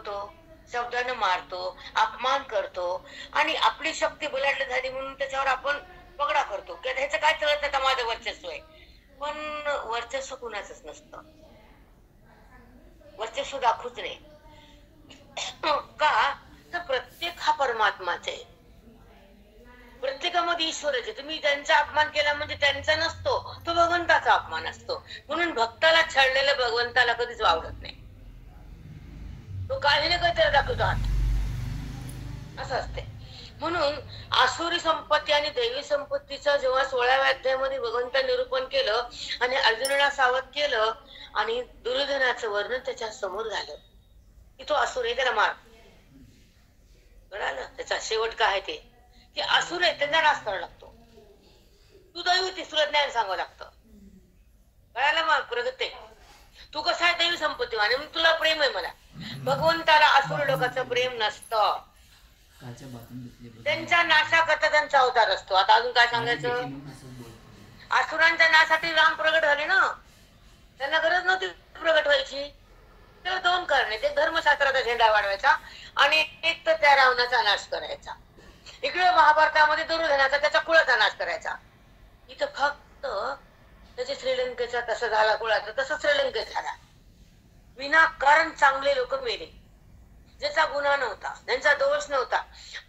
दाखवतो, शब्दानं मारतो, अपमान करतो आणि आपली शक्ती बलाढ्य झाली म्हणून त्याच्यावर आपण पगडा करतो की ह्याचं काय चालत नाही, माझं वर्चस्व आहे. पण वर्चस्व कुणाचंच नसतं, वर्चस्व दाखवूच नाही. का तर प्रत्येक हा परमात्माच आहे, प्रत्येकामध्ये ईश्वरच आहे. तुम्ही त्यांचा अपमान केला म्हणजे त्यांचा नसतो, तो भगवंताचा अपमान असतो. म्हणून भक्ताला छळलेलं भगवंताला कधीच आवडत नाही, तो काही ना काही दाखवतो हात, असं असते. म्हणून आसुरी संपत्ती आणि दैवी संपत्तीचं जेव्हा 16व्या अध्यायामध्ये भगवंतांनी निरूपण केलं आणि अर्जुनाला सावध केलं आणि दुर्योधनाचं वर्णन त्याच्या समोर झालं की तो असुर आहे, त्याला मार. कळालं त्याचा शेवट काय ते, की असुर आहे त्यांना नाश करावा लागतो. तू दैवी, तुला ज्ञान सांगावं लागतं. कळालं मग प्रगते, तू कसा आहे दैवी संपत्ती आणि तुला प्रेम आहे मला. भगवंताला असुर लोकांचं प्रेम नसतं, त्यांच्या नाशाकरता त्यांचा अवतार असतो. आता अजून काय सांगायचं, असुरांच्या नाशासाठी राम प्रगट झाले ना, त्यांना गरज नव्हती प्रगट व्हायची. तर दोन कारणे, ते धर्मशास्त्राचा झेंडा वाढवायचा आणि एक तर त्या रावणाचा नाश करायचा. इकडे महाभारतामध्ये दुर्योधनाचा त्याच्या कुळाचा नाश करायचा. इथं फक्त त्याचे श्रीलंकेचा तसं झाला, कुळाचा तसं श्रीलंकेत झाला. विनाकारण चांगले लोक मेले, ज्याचा गुन्हा नव्हता, ज्यांचा दोष नव्हता,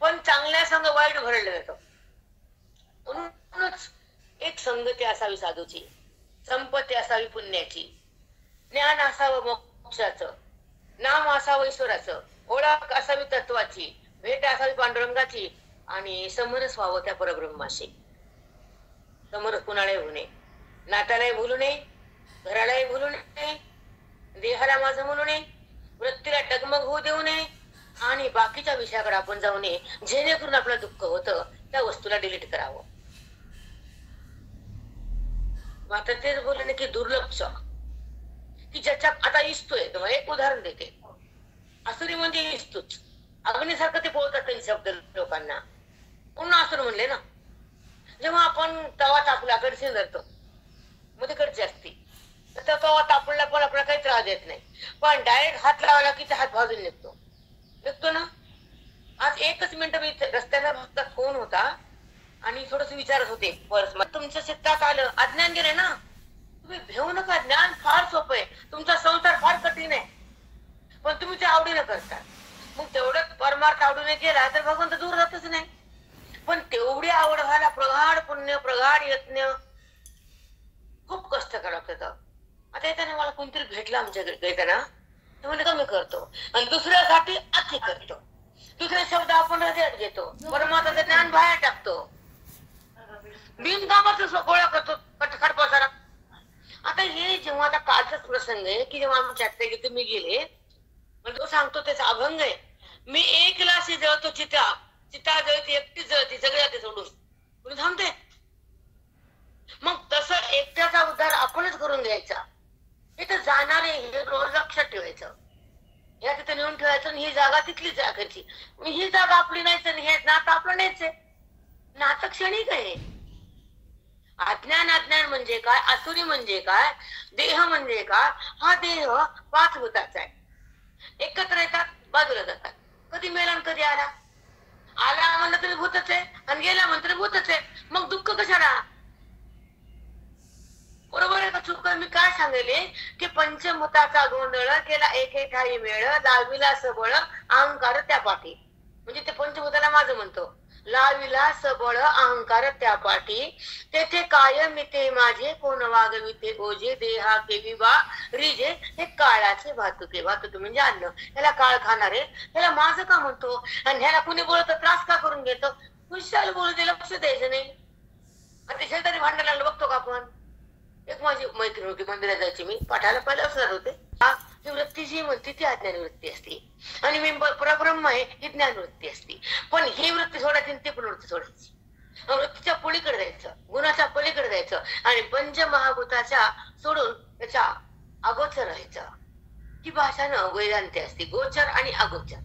पण चांगल्या संग वाईट भरलं जातं. म्हणूनच एक संगती असावी साधूची, संपत्ती असावी पुण्याची, ज्ञान असावं मोक्षाचं, नाम असावं ईश्वराचं, ओळख असावी तत्वाची, भेट असावी पांडुरंगाची आणि समरस व्हावं त्या परब्रह्माशी. समरस कुणालाही होऊ नये, नात्यालाही भूलू नये, घरालाही भूलू नये, देहाला माझं म्हणू नये, वृत्तीला डगमग होऊ देऊ नये आणि बाकीच्या विषयाकडे आपण जाऊ नये, जेणेकरून आपलं दुःख होतं त्या वस्तूला डिलीट करावं. आता तेच बोलले की दुर्लक्ष, की ज्याच्या आता इस्तोय. तुम्हाला एक उदाहरण देते, असुरी म्हणजे इस्तूच, अग्नीसारखं ते बोलतात काही शब्द लोकांना, म्हणून असुर म्हणले ना. जेव्हा आपण तवा तापला कडशी धरतो मग तिकडची असती, तर तवा तापला पण आपल्याला काही त्रास देत नाही, पण डायरेक्ट हात लावला की हात भाजून निघतो ना. आज एकच मिनिट मी रस्त्याला फक्त फोन होता आणि थोडस विचारत होते, परत मग तुमच्या चित्तात आलं, अज्ञान गेले ना. तुम्ही भेऊ नका, ज्ञान फार सोपं आहे, तुमचा संसार फार कठीण आहे, पण तुम्ही ते आवडीनं करता. मग तेवढं परमार्थ आवडीने केला तर भगवंत दूर जातच नाही. पण तेवढी आवड व्हायला प्रगाढ पुण्य, प्रगाढ यत्न, खूप कष्ट करावं लागतं. आता येताना मला कोणतरी भेटलं आमच्या येताना, ते म्हणजे कमी करतो आणि दुसऱ्यासाठी अति करतो, दुसरे शब्द आपण हृदयात घेतो, परमात्माचं ज्ञान बाहेर टाकतो, बिनकामाचं गोळा करतो खडपसारा. आता हे जेव्हा आता कालचाच प्रसंग आहे की जेव्हा आम्ही चॅप्टर तुम्ही गेले, म्हणजे तो सांगतो त्याचा अभंग आहे, मी एकला जळतो चिता, चिता जळती एकटीच जळती, सगळ्या ते सोडून तुम्ही थांबते. मग तसं एकट्याचा उद्धार आपणच करून घ्यायचा. हे तर जाणारे हे रोज लक्षात ठेवायचं, या तिथे नेऊन ठेवायचं आणि ही जागा तिथलीच राखायची. ही जागा आपली नाही तर हे नातं आपलं नाहीच आहे. नातं क्षणिक आहे. अज्ञान, अज्ञान म्हणजे काय, असुरी म्हणजे काय, देह म्हणजे काय, हा देह 5 भूताचा आहे. एकत्र येतात, बाजूला जातात. कधी मेला आणि कधी आला, आला म्हणलं तरी भूतच आहे आणि गेला म्हणलं तरी भूतच आहे. मग दुःख कशाला, बरोबर आहे का चुक? मी काय सांगेले की पंचभूताचा गोंधळ केला एके ठाई मेळ, लाविला सबळ अहंकार त्या पाठी. म्हणजे ते पंचभूताला माझं म्हणतो, लाविला सबळ अहंकार त्या पाठी, तेथे काय मिते माझे कोण वागविते ओझे, देहा केवी बा रिजे, हे काळाचे भातुके. भातुके म्हणजे अन्न, ह्याला काळ खाणारे, ह्याला माझं का म्हणतो आणि ह्याला कुणी बोलत त्रास का करून घेतो. खुशाल बोलू दे, लक्ष द्यायचं नाही. आता शेजारी भांडायला लागलं बघतो का आपण. एक माझी मैत्रीण होती, मंदिरात जायची मी, पाठाला पहिला असणार होते. ही वृत्ती जी म्हणते ती अज्ञान वृत्ती असते आणि मी परब्रह्म आहे ही ज्ञान वृत्ती असते. पण ही वृत्ती सोडायची ती पण वृत्ती सोडायची. वृत्तीच्या पलीकडे जायचं, गुणाच्या पलीकडे जायचं आणि पंचमहाभूताच्या सोडून त्याच्या अगोचर राहायचं. ही भाषा न वेदांती असते, गोचर आणि अगोचर.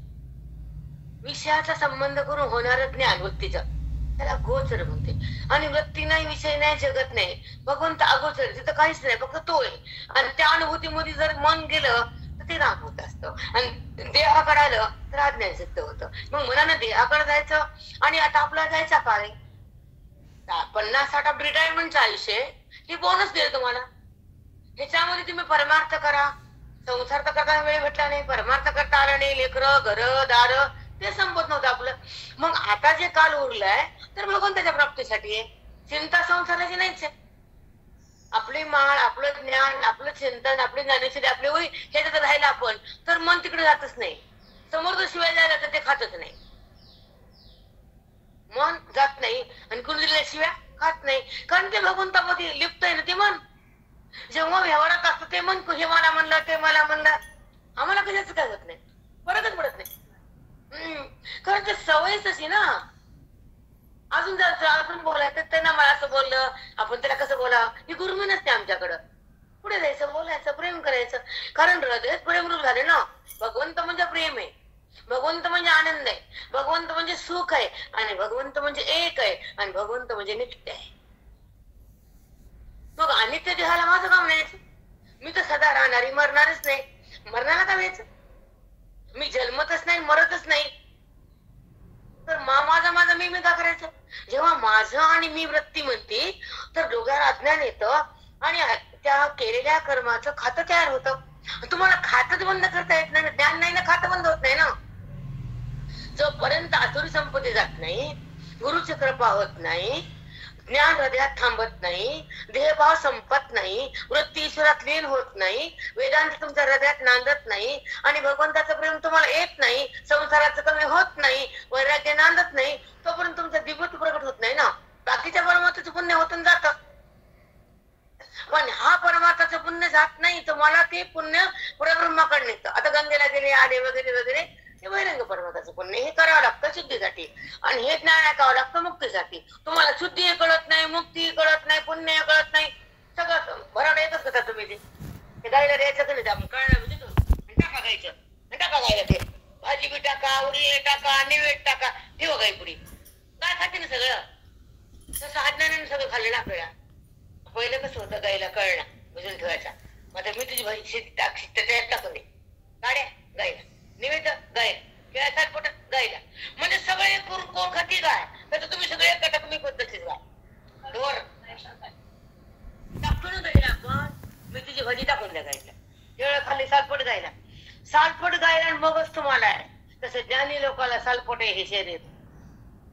विषयाचा संबंध करून होणार ज्ञान वृत्तीचं, त्याला गोचर म्हणते. आणि वृत्ती नाही, विषय नाही, जगत नाही, भगवंत अगोचर, तिथं काहीच नाही, फक्त तो आहे. आणि त्या अनुभूतीमध्ये जर मन गेलं तर ते राम होत असतं. आणि देहाकडे आलं तर अज्ञान सिद्ध होतं. मग मनानं देहाकडे जायचं. आणि आता आपला जायचा काळ आहे, 50-60 रिटायरमेंटचं आयुष्य हे बोनस दिलं तुम्हाला. ह्याच्यामध्ये तुम्ही परमार्थ करा. संसार तर करता वेळ भेटला नाही, परमार्थ करता आला नाही, लेकरं घर दार ते संपत नव्हतं आपलं. मग आता जे काल उरलाय तर भगवंताच्या प्राप्तीसाठी आहे. चिंता संसाराची नाहीच आहे. आपली माळ, आपलं ज्ञान, आपलं चिंतन, आपली ज्ञानेश्वरी, आपली वही हे जर राहिलं आपण तर मन तिकडे जातच नाही. समोर जर शिवाय जायला तर ते खातच नाही, मन जात नाही. आणि कुणी दिल्याशिवाय खात नाही, कारण ते भगवंतामध्ये लिप्त आहे ना ते मन. जेव्हा व्यवहारात असतं ते मन हे मला म्हणलं ते मला म्हणलं, आम्हाला कशाच काय होत नाही, फरकच पडत नाही. कारण ते सवयच अशी ना. अजून जर अजून बोलायचं त्यांना मला असं बोललं, आपण त्याला कसं बोला, ही गुरुमी नसते आमच्याकडं. पुढे जायचं, बोलायचं, प्रेम करायचं. कारण हृदय प्रेमरूप झाले ना. भगवंत म्हणजे प्रेम आहे, भगवंत म्हणजे आनंद आहे, भगवंत म्हणजे सुख आहे, आणि भगवंत म्हणजे एक आहे, आणि भगवंत म्हणजे नित्य आहे. मग अनित्य देहाला माझं काम नाही. मी तर सदा राहणारी, मरणारच नाही. मरणाला का व्हायचं? मी जन्मतच नाही, मरतच नाही, तर माझं माझं मी का करायचं? जेव्हा माझं आणि मी वृत्ती म्हणते तर डोक्याला अज्ञान येतं आणि त्या केलेल्या कर्माचं खातं तयार होतं. तुम्हाला खातच बंद करता येत नाही, ज्ञान नाही ना, खातं बंद होत नाही ना. जोपर्यंत आसुरी संपत्ती जात नाही, गुरुची कृपा होत नाही, ज्ञान हृदयात थांबत नाही, देहभाव संपत नाही, वृत्ती ईश्वरात लीन होत नाही, वेदांत तुमच्या हृदयात नांदत नाही, आणि भगवंताचं प्रेम तुम्हाला येत नाही, संसाराचं कमी होत नाही, वैराग्य नांदत नाही, तोपर्यंत तुमचं दिव्यत्व प्रकट होत नाही ना. बाकीच्या परमार्थाचं पुण्य होतून जातं, पण हा परमार्थाचं पुण्य जात नाही. तुम्हाला ते पुण्य परब्रह्माकडे नेतं. आता गंगेला गेले आले वगैरे वगैरे, हे बहिरंग परमार्थाचं पुण्य हे करावं लागतं शुद्धीसाठी, आणि हे ज्ञान ऐकावं लागतं मुक्तीसाठी. तुम्हाला शुद्धी हे कळत नाही, मुक्ती कळत नाही, पुण्य हे कळत नाही, सगळं भराड येतच का तुम्ही? ते गायला द्यायचं का नाही? आपण कळणार म्हणजे टाका गायचं, टाका गायला ते भाजी बी टाका, उरले टाका, निवेट टाका, ठेवा गाई पुढे. काय खाते ना सगळं, तसं अज्ञानाने सगळं खाल्लं ना आपल्याला. पहिलं कसं होतं, गायला कळणं भिजून ठेवायचा. आता मी तुझी भाजी शेती त्याच्यात टाकून दे, गाड्या गायला, निवेद गायला, किंवा सातपोट गायला, म्हणजे सगळे करून कोण खाती गाय? तर तुम्ही सगळे कटा, तुम्ही पद्धतीच गाय ढोर टाकून गायला. आपण मी तुझी भाजी टाकून द्या गायला, केळ खाली सातपोट गायला, सातपोट गायला मगच तुम्हाला आहे. तसं ज्ञानी लोकांना सालपोट आहे हे शरीर,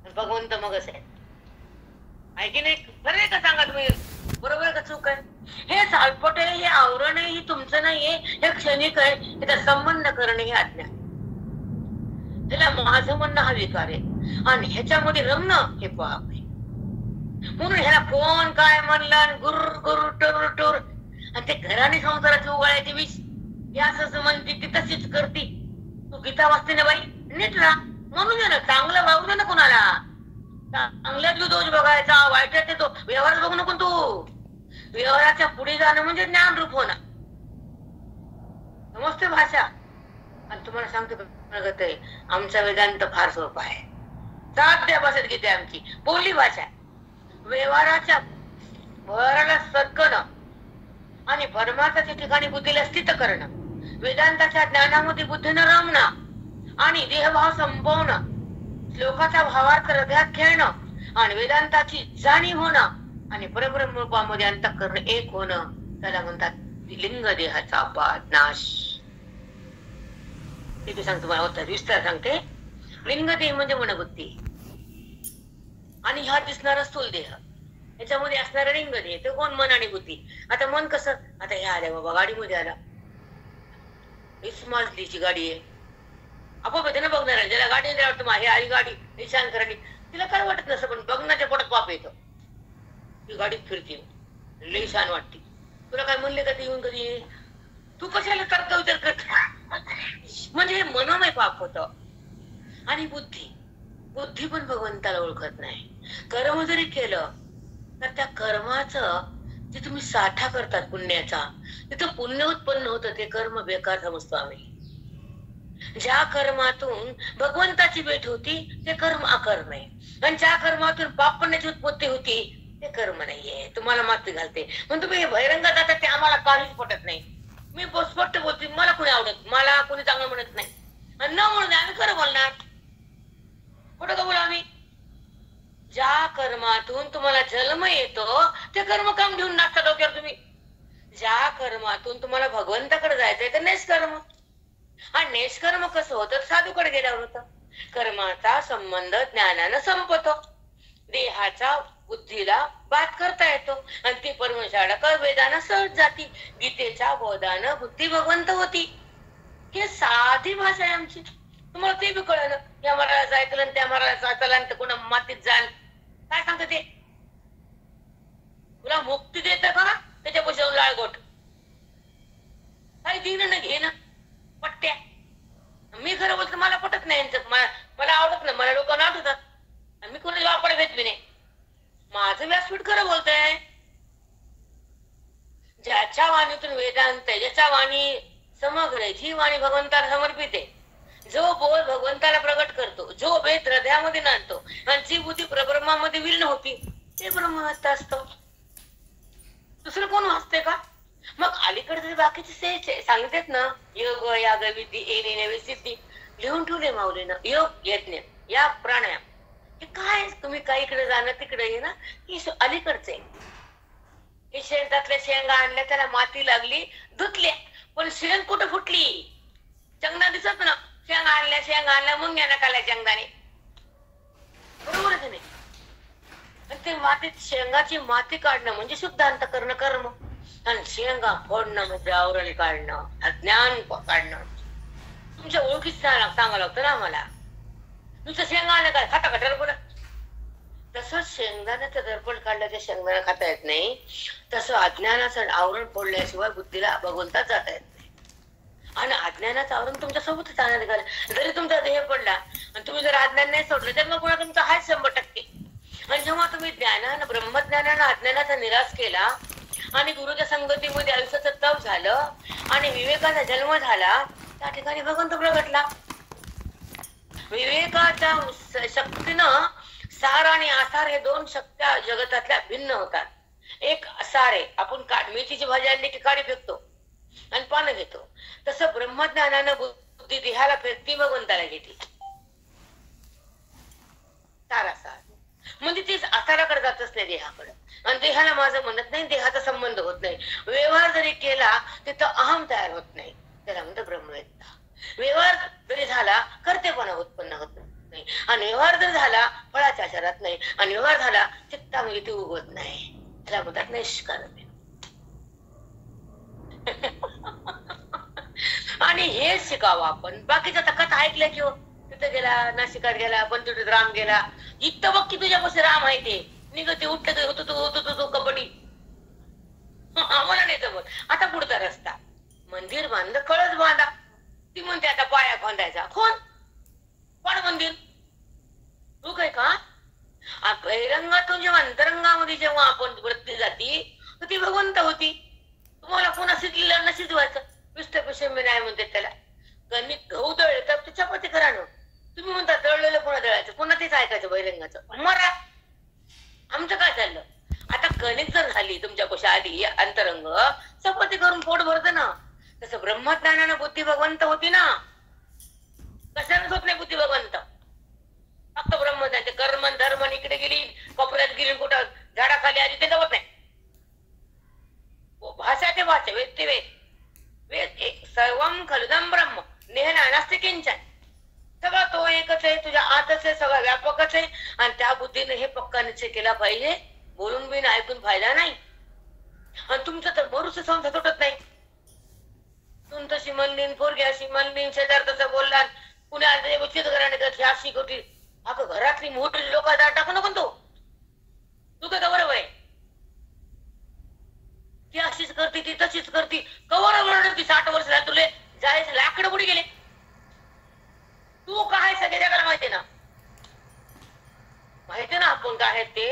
भगवंत मगच आहे की नाही? खरं आहे का सांगा तुम्ही? बरोबर का चूक आहे? हे सालपोट आहे, हे आवरण आहे, हे तुमचं नाहीये, हे क्षणिक आहे, त्याचा संबंध करणे हे अज्ञान. त्याला माझं म्हणणं हा विकार आहे, आणि ह्याच्यामध्ये रमणं हे पाप आहे. म्हणून ह्याला कोण काय म्हणलं, गुर गुर टुर टुर, आणि ते घराने संसाराची उगाळायची विष, हे असं म्हणते ती तशीच करते. तू गीता वाचते ना बाई, नीट राहा, म्हणून दे ना, चांगलं वागू दे ना कोणाला. चांगल्यात दोष बघायचा, वाईटात तो व्यवहार बघू नको. तू व्यवहाराच्या पुढे जाणं म्हणजे ज्ञान रूप होणं. समजते भाषा? आणि तुम्हाला सांगते प्रगत आहे, आमचा वेदांत फार सोपा आहे. साध्या भाषेत गीते आमची, बोलली भाषा. व्यवहाराच्या व्यवहाराला सदकणं आणि परमार्थाच्या ठिकाणी बुद्धीला स्थित करणं, वेदांताच्या ज्ञानामध्ये बुद्धीनं रमणं आणि देहभाव संपवणं, श्लोकाचा भावार्थ हृदयात खेळणं आणि वेदांताची जाणीव होणं आणि परब्रह्म रूपामध्ये अंतःकरण एक होणं, त्याला म्हणतात लिंग देहाचा अपाद नाश. ते सांगतो तुम्हाला होता विस्तार सांगते. लिंग देह म्हणजे मनबुद्धी, आणि हा दिसणारा स्थूल देह, याच्यामध्ये असणारा लिंग देह ते कोण? मन आणि बुद्धी. आता मन कसं, आता हे आल्या बाबा गाडीमध्ये आला, इस्माजलीची गाडी आहे, आपोआप त्यानं बघणार आहे, ज्याला गाडी वाटतं हे आली गाडी निशान करणी, तिला काय वाटत नसतं, पण बघण्याच्या पोटात पाप येतं. ती गाडीत फिरते, लई छान वाटते. तुला काय म्हणले का ते येऊन कधी? तू कशाला तर्क विचार करत? म्हणजे हे मनोमय पाप होत. आणि बुद्धी, बुद्धी पण भगवंताला ओळखत नाही. कर्म जरी केलं तर त्या कर्माचं जे तुम्ही साठा करतात पुण्याचा, तिथं पुण्य उत्पन्न होतं, ते कर्म बेकार समजतो आम्ही. ज्या कर्मातून भगवंताची भेट होती ते कर्म अकर्म आहे, आणि ज्या कर्मातून पाप पुण्याची उत्पत्ती होती ते कर्म नाहीये. तुम्हाला माती घालते, पण तुम्ही हे बहिरंगात जातात ते आम्हाला काहीच पटत नाही. मी स्पष्ट बोलते, मला कोणी आवडत, मला कोणी चांगलं म्हणत नाही, आणि न म्हणून आम्ही खरं बोलणार. कुठं का बोला आम्ही? ज्या कर्मातून तुम्हाला जन्म येतो ते कर्म काम घेऊन नाचता डोक्यावर तुम्ही. ज्या कर्मातून तुम्हाला भगवंताकडे जायचंय ते निष्कर्म. आणि निष्कर्म कसं होतं? साधूकडे गेल्यावर होतं. कर्माचा संबंध ज्ञानानं संपतो, देहाचा बुद्धीला बात करता येतो, आणि ती परमेश्वराला वेदानं सहज जाती, गीतेच्या बोधानं बुद्धी भगवंत होती. हे साधी भाषा आहे आमची. तुम्हाला ते बी कळलं, या मराला ऐकलं त्या मराला ऐकलं कोणा मातीत जाल, काय सांगत ते? तुला मुक्ती देत का त्याच्यापासून लाळगोट? काही दिन ना घे ना पट्ट्या. मी खरं बोलतो, मला पटत नाही यांचं, मला आवडत नाही, मला लोकांना आठवतात, मी कोणाच्या वापडे भेट बी नाही. माझं व्यासपीठ खरं बोलतंय. ज्याच्या वाणीतून वेदांत आहे, ज्याच्या वाणी समग्र आहे, जी वाणी भगवंताला समर्पित आहे, जो बोल भगवंताला प्रगट करतो, जो भेद हृदयामध्ये नांदतो, आणि जी बुद्धी परब्रह्मामध्ये विलीन होती, ते ब्रह्महत्ता असतो. दुसरं कोण वाचते का? मग अलीकडे बाकीचे सेच सांगतात ना, योग याग विधी येणे विसिद्धी लिहून ठेवले माऊलीनं. योग यज्ञ या प्राणायाम हे काय? तुम्ही काय इकडे जाणं तिकडे ये ना, ही अलीकडचे. हे शेतातल्या शेंगा आणल्या, त्याला माती लागली, धुतल्या, पण शेंग कुठं फुटली? चंगदा दिसत ना. शेंगा आणल्या मुंग्याना काढल्या चंगदाने, बरोबर आहे नाही? आणि ते मातीत शेंगाची माती काढणं म्हणजे शुद्ध अंतःकरण कर्म, आणि शेंगा फोडणं म्हणजे आवरण काढणं, अज्ञान काढणं. तुमच्या ओळखीच सांगावं लागतं ना आम्हाला. तुमचं शेंगा आणलं काय खाता का दर्पण? तसं शेंगदाण्याचं दर्पण काढलं ते शेंगदाणा खाता येत नाही, तसं अज्ञानाचं आवरण फोडल्याशिवाय बुद्धीला भगवंतात जाता येत नाही. आणि अज्ञानाचं आवरण तुमच्या सोबतच आणत घाल. जरी तुमचा देह पडला आणि तुम्ही जर अज्ञान नाही सोडलं तर मग पुन्हा तुमचा हाच 100%. आणि जेव्हा तुम्ही ज्ञानानं ब्रह्मज्ञानानं अज्ञानाचा निराश केला आणि गुरुच्या संगतीमध्ये आयुष्याचं तप झालं आणि विवेकाचा जन्म झाला, त्या ठिकाणी भगवंत प्रगटला. विवेकाच्या शक्तीनं सार आणि आसार हे दोन शक्त्या जगतातल्या भिन्न होतात. एक सार आहे, आपण मेथीची भाजी आणली की काडी फेकतो आणि पानं घेतो, तसं ब्रह्मज्ञानानं बुद्धी देहाला फेकती, भगवंताला घेते. सारासार म्हणजे ती आसाराकडे जातच नाही, देहाकडे. आणि देहाला माझं म्हणत नाही, देहाचा संबंध होत नाही. व्यवहार जरी केला तिथं अहम तयार होत नाही, त्याला म्हणतं ब्रह्मवेत्ता. व्यवहार जरी झाला कर्तेपणा उत्पन्न होत नाही, आणि व्यवहार जर झाला फळाच्या आचारात नाही, आणि व्यवहार झाला चित्तामध्ये ती उगवत नाही, त्याला म्हणतात निष्कर्म. आणि हेच शिकावं आपण. बाकीच्या तर कथा ऐकल्या की, तिथं गेला, नाशिकात गेला, पंचवटीत राम गेला, इथं बघ की तुझ्यापाशी राम आहे ते निघते उठते होतो कबड्डी. आम्हाला नाही जमत. आता पुढचा रस्ता, मंदिर बांधलं, कळस बांधा. ती म्हणते आता पाया बांधायचा. कोण मंदिर? तू काय का? बहिरंगातून जेव्हा अंतरंगामध्ये जेव्हा आपण वृत्ती जाती तर ती भगवंत होती. तुम्हाला कोणा शिकलेलं न शिजवायचं, पिष्टपिष्ट मी नाही म्हणते त्याला. कणिक गहू दळले तर ती चपाती करा ना. तुम्ही म्हणता दळलेलं पुन्हा दळायचं, पुन्हा तेच ऐकायचं बहिरंगाचं. मरा आमचं काय चाललं? आता कणिक जर झाली तुमच्यापाशी आली अंतरंग, चपाती करून पोट भरतं ना. तसं ब्रह्मज्ञानानं बुद्धी भगवंत होती ना. कशानच होत नाही बुद्धी भगवंत, फक्त ब्रह्मज्ञान. ते कर्म धर्म इकडे गेली, कपड्यात गेली, कुठं झाडाखाली आली, ते जमत नाही. भाषा ते भाषा, वेद ते वेद. वेद सर्वम खलुदम ब्रह्म नेहना नास्ति किंचन. सगळा तो एकच आहे, तुझ्या आतच आहे, सगळा व्यापकच आहे. आणि त्या बुद्धीने हे पक्का निश्चय केला पाहिजे. बोलून बिन ऐकून फायदा नाही. आणि तुमचं तर मरुष्य संसार तुटत नाही. तुम तशी म्हणलीन, पोरगी अशी म्हणलीन, शेजार तसं बोलला, पुण्या उचित घराने अशी होती. अगं घरातली मोठी लोक टाकू नको तू तर बरोबर आहे. ती अशीच करते, ती तशीच करते, कवर ती 60 वर्ष झाली, तुले जायचं लाकडं पुढे गेले. तू काय सगळे जगाला माहिती ना, माहिती ना आपण काय ते.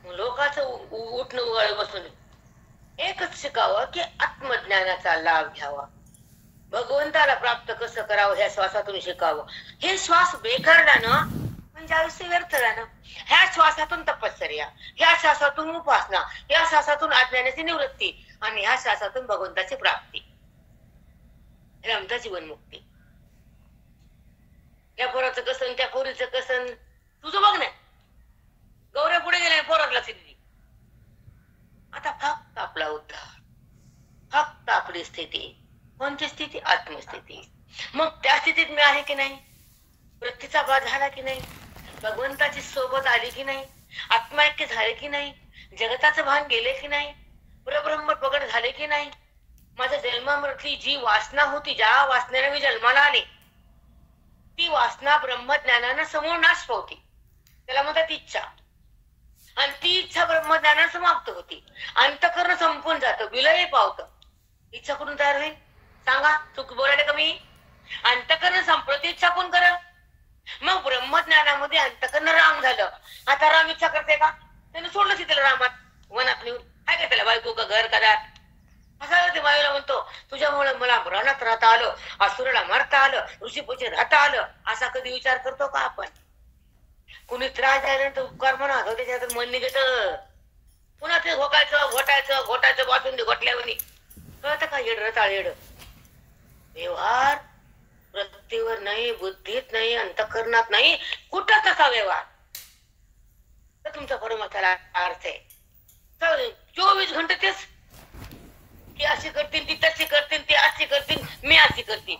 लोकांचं उठणं उघड बसून एकच शिकावं की आत्मज्ञानाचा लाभ घ्यावा, भगवंताला प्राप्त कसं करावं ह्या श्वासातून शिकावं. हे श्वास बेकारला ना म्हणजे आयुष्य व्यर्थ राहणं. ह्या श्वासातून तपश्चर्या, ह्या श्वासातून उपासना, ह्या श्वासातून अज्ञानाची निवृत्ती, आणि ह्या श्वासातून भगवंताची प्राप्ती. रमता जीवनमुक्ती. या पोराचं कसन, त्या पोरीचं कसन, तुझं बघ ना. गौऱ्या पुढे गेल्या, पोरात लक्ष दिली. आता फक्त आपला उद्धार, फक्त आपली स्थिती. कोणती स्थिती? आत्मस्थिती. मग त्या स्थितीत मी आहे की नाही? वृत्तीचा बाध झाला की नाही? भगवंताची सोबत आली की नाही? आत्माऐक्य झाले की नाही? जगताचं भान गेले की नाही? परब्रह्म प्रगट झाले की नाही? माझ्या जन्मामधली जी वासना होती, ज्या वासनेने मी जन्माला आले, ती वासना ब्रह्मज्ञानानं समूळ नाश पावती. त्याला म्हणतात इच्छा. आणि ती इच्छा ब्रह्मज्ञानानं समाप्त होती. अंतःकरण संपून जातं, विलय पावतं. इच्छा कुठून तयार होईल सांगा? चूक बोलायला कमी. अंतःकरण संपलं, ती इच्छा कोण करल? मग ब्रह्मज्ञानामध्ये अंतःकरण राम झालं. आता राम इच्छा करते का? त्याने सोडलं तिला रामात, वनात नेऊन. काय काय त्याला बायको का घर का दार? असं ते माईला म्हणतो, तुझ्यामुळे मला मरणात राहता आलं, असुराला मारता आलं, ऋषीपूचे राहता आलं. असा कधी विचार करतो का आपण? कुणी त्रास द्यायला उपकार म्हणा, त्याच्यात मन निघत. पुन्हा ते घोटायचं घोटायचं बाजून घोटल्यावर कळतं का? येड रताळ येड. व्यवहार वृत्तीवर नाही, बुद्धीत नाही, अंतःकरणात नाही, कुठं तसा व्यवहार. तर तुमचा परमार्थाला अर्थ आहे. 24 घंटे तेच. ती अशी करतील, ती तशी करतील, ती अशी करतील, मी अशी करतील.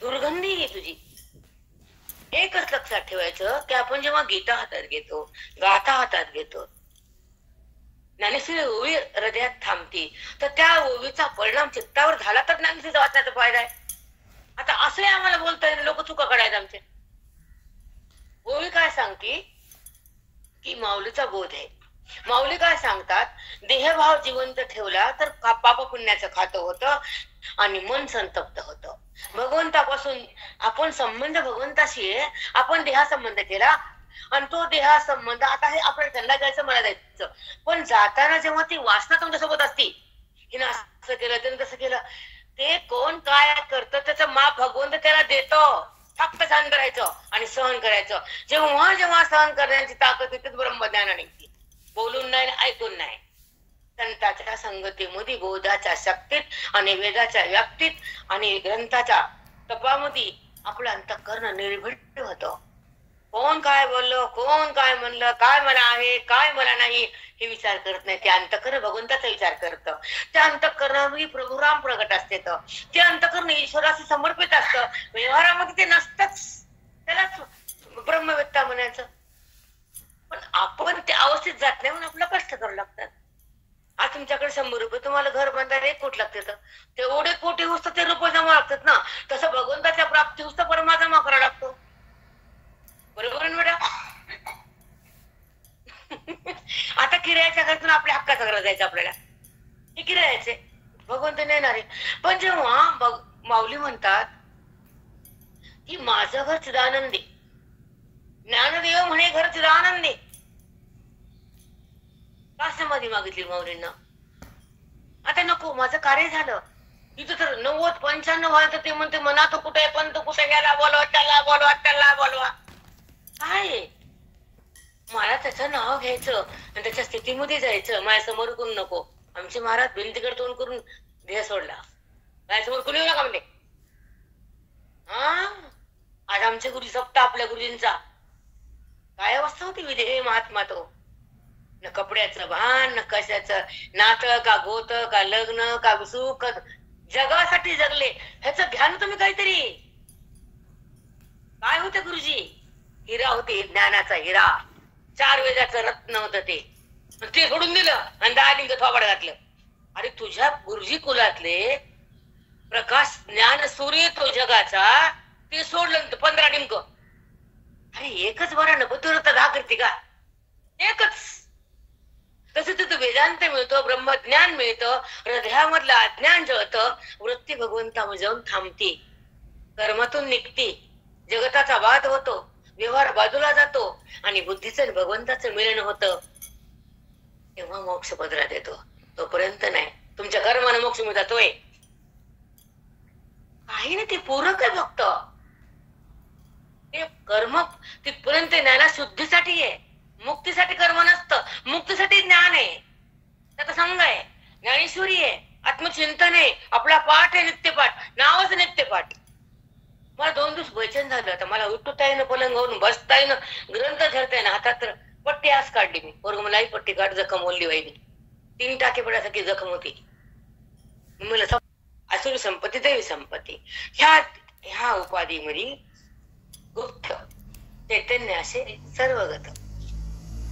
दुर्गंधी आहे तुझी. एकच लक्षात ठेवायचं की आपण जेव्हा गीता हातात घेतो, गाथा हातात घेतो, ज्ञानेश्वरी ओवी हृदयात थांबते, तर त्या ओवीचा परिणाम चित्तावर झाला तर ज्ञानेश्वरीचा वाचण्याचा फायदा आहे. आता असं आम्हाला बोलता येईल, लोक चुका काढायचे आमचे. ओवी काय सांगते की माऊलीचा बोध आहे. माऊली काय सांगतात? देहभाव जिवंत ठेवला तर पाप पुण्याचं खातं होतं आणि मन संतप्त होतं. भगवंतापासून आपण संबंध भगवंताशी आहे, आपण देहा संबंध केला आणि तो देहा संबंध आता हे आपल्याला त्यांना जायचं, मला जायचं, पण जाताना जेव्हा ती वासना तुमच्यासोबत असती, हिनं असं केलं त्यानं तसं केलं, ते कोण काय करतं त्याचं माप भगवंत त्याला देतो. फक्त सहन करायचं आणि सहन करायचं. जेव्हा जेव्हा सहन करण्याची ताकद येते ब्रह्मज्ञान निघते. बोलून नाही, ऐकून नाही. संतांच्या संगतीमध्ये, बोधाच्या शक्तीत आणि वेदाच्या व्याप्तीत आणि ग्रंथाच्या तपामध्ये आपलं अंतःकरण निर्भीड होतं. कोण काय बोललो, कोण काय म्हणलं, काय मला आहे, काय मला नाही, हे विचार करत नाही. ते अंतःकरण भगवंताचा विचार करतं. त्या अंतःकरणामध्ये प्रभुराम प्रगट असते. ते अंतःकरण ईश्वराशी समर्पित असतं. व्यवहारामध्ये ते नसतंच, त्यालाच ब्रह्मवेत्ता म्हणायचं. पण आपण त्या अवस्थेत जात नाही म्हणून आपल्याला कष्ट करावं लागतात. आज तुमच्याकडे 100 रुपये, तुम्हाला घर बांधायला 1 कोटी लागते, तर तेवढे कोटी होतं ते रुपये जमा लागतात ना. तसं भगवंताच्या प्राप्ती होतं परमा जमा करावा लागतो. बरोबर आहे बेटा? आता किरायाच्या घरातून आपल्या हक्काचं घर जायचं आपल्याला, हे किरायाचे भगवंत नेणार आहे. पण जेव्हा माऊली म्हणतात की माझं घर चिदानंदी, ज्ञानदेव म्हणे घर चिदानंदी, का समाधी मागितली माऊलींना? आता नको, माझं कार्य झालं. इथं तर 90-95 व्हायचं, ते म्हणते मनात कुठे पण तो कुठे गेला, बोलवा त्याला, बोलवा त्याला, बोलवा. काय मला त्याचं नाव घ्यायचं आणि त्याच्या स्थितीमध्ये जायचं, माझ्यासमोर कोण नको. आमचे महाराज भिंतीकडे तोंड करून देह सोडला, माझ्यासमोर कोणी येऊ नका म्हणते. आज आमच्या गुरु सप्ताह, आपल्या गुरुजींचा काय अवस्था होती विधेय महात्मा. तो न कपड्याचं भान, न कशाचं नातं का गोत का लग्न का सुख, जगासाठी जगले. ह्याचं ध्यान तुम्ही काहीतरी. काय होते गुरुजी? हिरा होते, ज्ञानाचा हिरा, 4 वेदाचं रत्न होतं ते सोडून दिलं आणि 10 लिंग थोबाड घातलं. अरे तुझ्या गुरुजी कुलातले प्रकाश ज्ञान सूर्य तो जगाचा, ते सोडलं 15 लिंग. अरे एकच बरं, नबुद्धीवर 10 करते का? एकच. तसं तिथं वेदांत मिळतो, ब्रह्मज्ञान मिळतं, हृदयामधलं अज्ञान जळतं, वृत्ती भगवंतामध्ये जाऊन थांबते, कर्मातून निघते, जगताचा वाद होतो, व्यवहार बाजूला जातो आणि बुद्धीचं भगवंताचं मिलन होतं. तेव्हा मोक्ष पदरात येतो. तोपर्यंत नाही. तुमच्या कर्मानं मोक्ष मिळतोय काही ना, ते पूरक आहे फक्त. ते कर्म तिथपर्यंत ज्ञाना शुद्धीसाठी आहे, मुक्तीसाठी कर्म नसतं. मुक्तीसाठी ज्ञान आहे, त्याचा संघ आहे, ज्ञानेश्वरी आहे. आत्मचिंतन आहे, आपला पाठ आहे नित्यपाठ, नावच नित्यपाठ. मला 2 दिवस बेचैन झालं. आता मला उठता येईन, पलंगावरून बसता येईन, ग्रंथ धरता येईन हातात. तर पट्टी आज काढली मी, बरोबर मलाही पट्टी काढ, जखम ओलली वाहिली, 3 टाके पडायसारखी जखम होती. मला असुरी संपत्ती देवी संपत्ती, ह्या उपाधी मध्ये गुप्त चैतन्य असे सर्वगत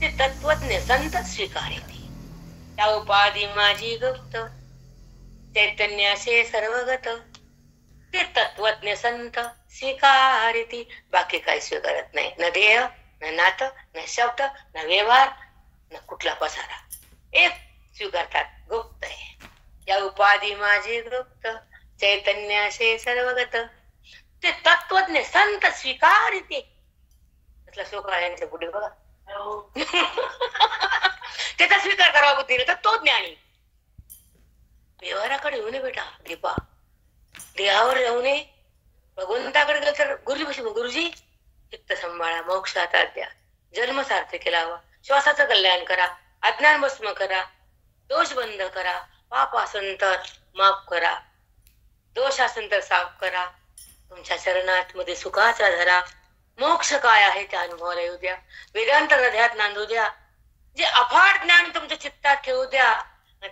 ते तत्वज्ञ संत स्वीकारिती. त्या उपाधी माझी गुप्त चैतन्य असे सर्वगत ते तत्वज्ञ संत स्वीकारिती. बाकी काही स्वीकारत नाही, न ध्येय, न नात, न शब्द, न व्यवहार, न कुठला पसारा. एक स्वीकारतात, गुप्त आहे. या उपाधी माझी गुप्त चैतन्य असे सर्वगत ते तत्वज्ञ संत स्वीकारिती. त्यातला शोकाळ्यांच्या पुढे बघा त्याचा स्वीकार करावा बुद्धीने, तर तो ज्ञानी. व्यवहाराकडे येऊ नये बेटा दीपा, देहावर येऊ नये. भगवंताकडे गेलं तर गुरुजी गुरुजी चित्त सांभाळा, मोक्ष हातात द्या, जन्म सार्थक लावा, श्वासाचं कल्याण करा, अज्ञान भस्म करा, दोष बंद करा, पाप असेल तर माफ करा, दोष असेल तर साफ करा, तुमच्या चरणात मध्ये सुखाचा धरा, मोक्ष काय आहे त्या अनुभवाला येऊ द्या, वेदांत हृदयात नांदू द्या, जे अफाट ज्ञान तुमच्या चित्तात ठेवू द्या,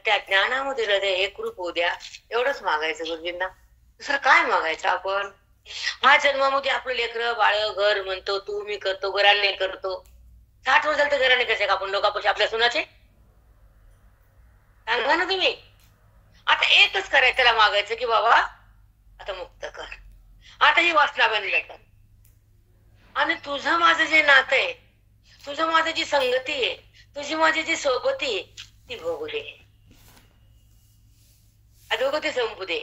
त्या ज्ञानामध्ये हृदय एकरूप होऊ द्या. एवढंच मागायचं गुरुजींना, दुसरं काय मागायचं आपण. हा जन्मामध्ये आपलं लेकरं बाळ घर म्हणतो, तू मी करतो, घराने करतो. 60 वर्ष झालं तर घराने करायचे का आपण लोकांपाशी आपल्या सुनाचे? सांगा ना तुम्ही. आता एकच करायचं, त्याला मागायचं की बाबा आता मुक्त कर, आता ही वासना बंद कर, आणि तुझं माझं जे नातं आहे, तुझं माझं जी संगती आहे, तुझी माझी जी सोबती आहे, ती भोगू दे, अधोगती संपू दे,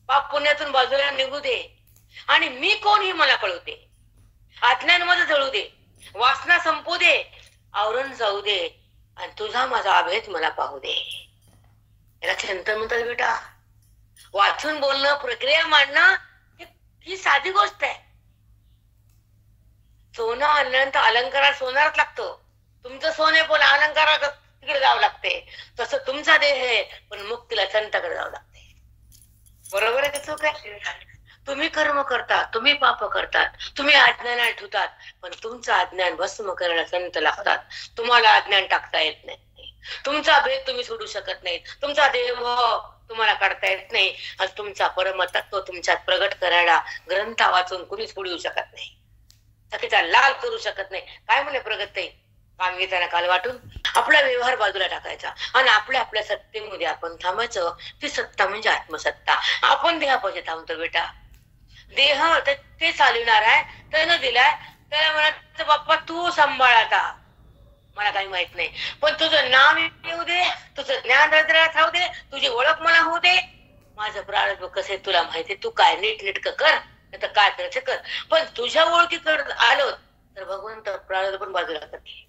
पाप पुण्यातून बाजूला निघू दे, आणि मी कोण हे मला कळू दे, अज्ञान माझं जळू दे, वासना संपू दे, आवरण जाऊ दे, आणि तुझा माझा अभेद मला पाहू दे. याला चिंतन म्हणतात बेटा. वाचून बोलणं, प्रक्रिया मांडणं ही साधी गोष्ट आहे. सोनं आणल्यानंतर अलंकारात सोनारच लागतो. तुमचं सोने पण अलंकारात तिकडे जावं लागते, तसं तुमचा देह आहे पण मुक्तीला संताकडे जावं लागते. बरोबर आहे का चूक आहे? तुम्ही कर्म करतात, तुम्ही पाप करतात, तुम्ही अज्ञानात ठेवतात, पण तुमचं अज्ञान भस्म करायला संत लागतात. तुम्हाला अज्ञान टाकता येत नाही, तुमचा भेद तुम्ही सोडू शकत नाही, तुमचा देव तुम्हाला काढता येत नाही, आणि तुमचा परमतत्व तुमच्यात प्रगट करायला ग्रंथ वाचून कुणीच पुढे येऊ शकत नाही, सखीचा लाल करू शकत नाही. काय म्हणे प्रगत आहे काम घेताना काल वाटून आपला व्यवहार बाजूला टाकायचा, आणि आपल्या सत्तेमध्ये आपण थांबायचं. ती सत्ता म्हणजे आत्मसत्ता. आपण देहापाशी थांबतो बेटा. देह ते चालविणार आहे, त्यानं दिलाय, त्याला म्हणायचं बाप्पा तू सांभाळ, आता मला काही माहित नाही, पण तुझं नाव येऊ दे, तुझं ज्ञान हृदयात राहू दे, तुझी ओळख मला होऊ दे, माझं प्रारब्ध कसं आहे तुला माहिती, तू काय नीटनेटकं कर, नाही तर काय करायचं कर, पण तुझ्या ओळखीकडे आलो तर भगवंत प्रारब्ध पण बाजूला करते.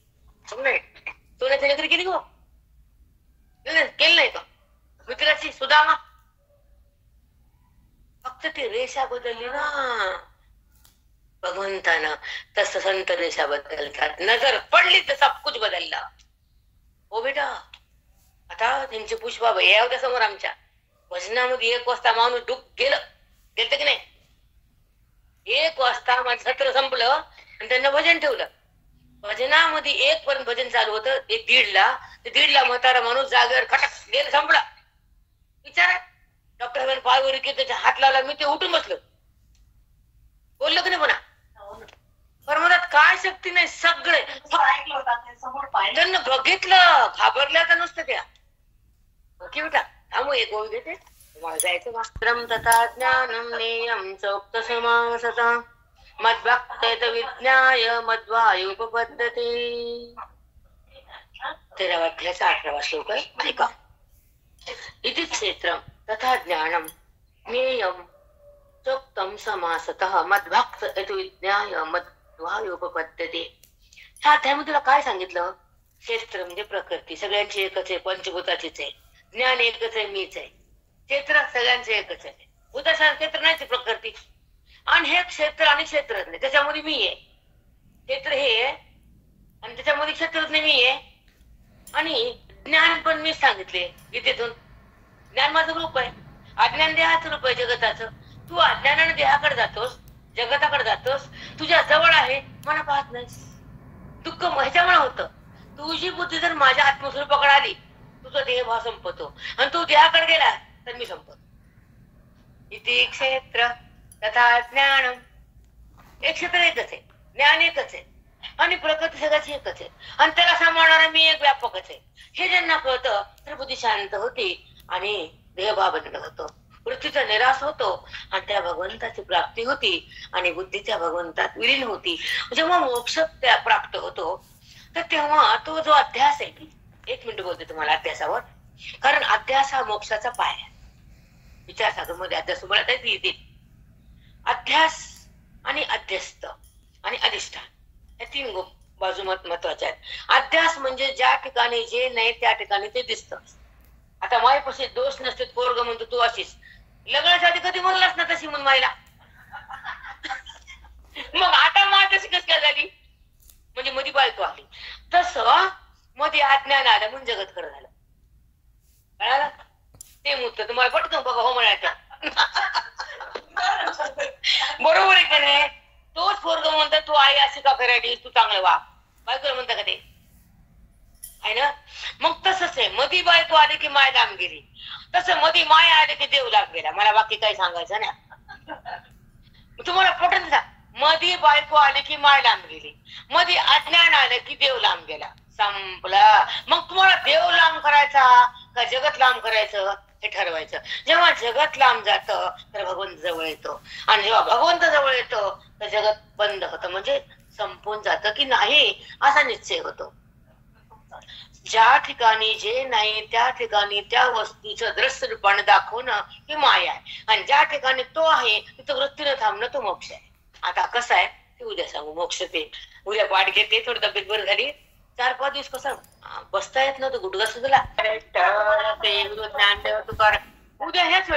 सोन्याची नोकरी केली गो केली नाही का मित्राची सुदामा? फक्त ती रेषा बदलली ना भगवंतानं, तस संत रेषा बदलतात. नजर पडली तर सब कुछ बदलला. हो बेटा, आता त्यांचे पुष्पा या होत्या समोर आमच्या भजनामध्ये. 1 वाजता माणूस डुक गेलं की नाही, 1 वाजता माझं सत्र संपलं आणि त्यांना भजन ठेवलं. भजनामध्ये 1 पर्यंत भजन चालू होतं, 1:30ला म्हातारा माणूस जागेवर खटक गेलं, संपला. विचारा डॉक्टर पायवर की त्याच्या हात लावला, मी ते उठून बसलो. बोललो की नाही म्हणा, परमदात काय शक्ती नाही, सगळे त्यांना बघितलं घाबरल्या तर नुसतं त्या. ओके बेटा थांबू, एक गोळ घेते, तुम्हाला जायचं मात्रम तथा ज्ञानम नेयम चोक्त समासता मद्भक्त विज्ञाय मद्वायुपपद्धती. 13व्या अध्यायाचा 18वा श्लोक आहे, ऐका. इति क्षेत्रम तथा ज्ञानम ज्ञेयम चोक्तम समासतः मद्भक्त विज्ञाय मद्वायुपपद्धती. ह्या अध्यायामध्ये तुला काय सांगितलं? क्षेत्र म्हणजे प्रकृती सगळ्यांची एकच आहे, पंचभूताचीच आहे. ज्ञान एकच आहे, मीच आहे. क्षेत्र सगळ्यांचे एकच आहे, भूताचं क्षेत्र नाही, प्रकृती. आणि हे क्षेत्र आणि क्षेत्रच नाही, त्याच्यामध्ये मी आहे. क्षेत्र हे आहे आणि त्याच्यामध्ये क्षेत्रच नाही, मी आहे. आणि ज्ञान पण मी सांगितले गीतेतून. ज्ञान माझं रूप आहे, अज्ञान देहाचं रूप आहे जगताचं. तू अज्ञानाने देहाकडे जातोस, जगताकडे जातोस, तुझ्या जवळ आहे, मला पाहत नाहीस. दुःख ह्याच्यामुळे होतं, तुझी बुद्धी जर माझ्या आत्मस्वरूपाकडे आली, तुझा देहभाव संपतो, आणि तू देहाकडे गेला तर मी संपतो. इति क्षेत्र तथा ज्ञानम. एक क्षेत्र एकच आहे, ज्ञान एकच आहे, आणि प्रकृती सगळ्याची एकच आहे, आणि त्याला सांभाळणारा मी एक व्यापकच आहे. हे ज्यांना कळतं तर बुद्धी शांत होती आणि देहभाव बंद होतो, वृत्तीचा निराश होतो, आणि त्या भगवंताची प्राप्ती होती, आणि बुद्धी त्या भगवंतात विलीन होती. जेव्हा मोक्ष त्या प्राप्त होतो तर तेव्हा तो जो अध्यास आहे, 1 मिनिट बोलते तुम्हाला अध्यासावर, कारण अध्यास हा मोक्षाचा पाय आहे. विचारसागर मध्ये अध्यास तुम्हाला येते. अध्यास आणि अध्यस्त आणि अधिष्ठान या 3 बाजू महत्वाच्या आहेत. अध्यास म्हणजे ज्या ठिकाणी जे नाही त्या ठिकाणी ते दिसतं. आता मायपाशी दोष नसते, पोरग म्हणतो तू अशीच, लग्नाच्या आधी कधी म्हणलास ना तशी म्हणून मायला. मग आता माय तशी कशी काय झाली, म्हणजे मध्ये बायको आली. तसं मध्ये अज्ञान आलं म्हणून जगत खरं झालं. कळालं ते मुद्दा तुम्हाला पटकन बघा हो म्हणायचं. बरोबर आहे का नाही? तोच पोरग म्हणतात तू आई अशी का करायची, तू चांगलं वा. बायको म्हणता का ते आहे ना? मग तसंच आहे, मधी बायको आली की माय लांब गेली, तसं मधी माय आले की देव लांब गेला. मला बाकी काही सांगायचं ना, तुम्हाला पटत ना. मधी बायको आली की माय लांब गेली, मध्ये अज्ञान आलं की देव लांब गेला, संपला. मग तुम्हाला देव लांब करायचा का जगत लांब करायचं हे ठरवायचं. जेव्हा जगत लांब जातं तर भगवंत जवळ येतो, आणि जेव्हा भगवंत जवळ येतो तर जगत बंद होतं, म्हणजे संपून जातं की नाही असा निश्चय होतो. ज्या ठिकाणी जे नाही त्या ठिकाणी त्या वस्तूचं दृश्य रूपाने दाखवणं ही माया आहे, आणि ज्या ठिकाणी तो आहे तिथं वृत्तीनं थांबणं तो मोक्ष आहे. आता कसं आहे ते उद्या सांगू. मोक्ष ते उद्या पाठ घेते, थोडी तब्येत बरी झाली, 4-5 दिवस कसं बसता येत नव्हतं, गुडघा सुजला. ज्ञानदेव तुकार उद्या हेच